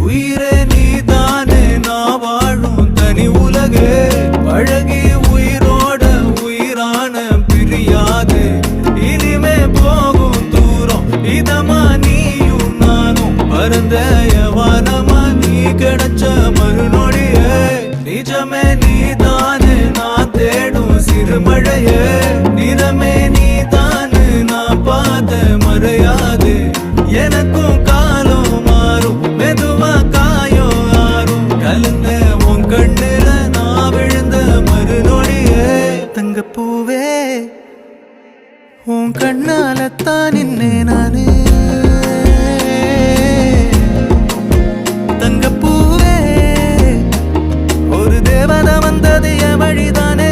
உயிரே நீதானே நான் வாழும் தனி உலகே பழகி உயிரோட உயிரான பிரியாது இனிமே போகும் தூரம் இதமா நீயும் நானும் பரந்த யவானமா நீ கிடைச்ச மறுநொடியே நிஜமே நீதானே நான் தேடும் சிறுமழையே நிறமே நீதானே நான் பார்த்த மறையாது எனக்கும் காலம் மாறும் மெதுவா காயம் ஆறும் கலந்த உன் கண்ணுல நான் விழுந்த மறுநொடியே தங்கப்பூவே உன் கண்ணாலத்தான் நின்னே நானே தங்கப்பூவே ஒரு தேவதை வந்தது என் வழிதானே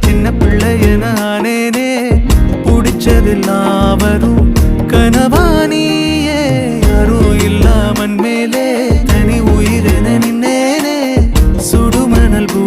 சின்ன பிள்ளையன ஆனேனே புடிச்சதெல்லாம் வரும் கனவானியே யாரும் இல்லாமன் மேலே தனி உயிரென நின்னேனே சுடுமணல் பூ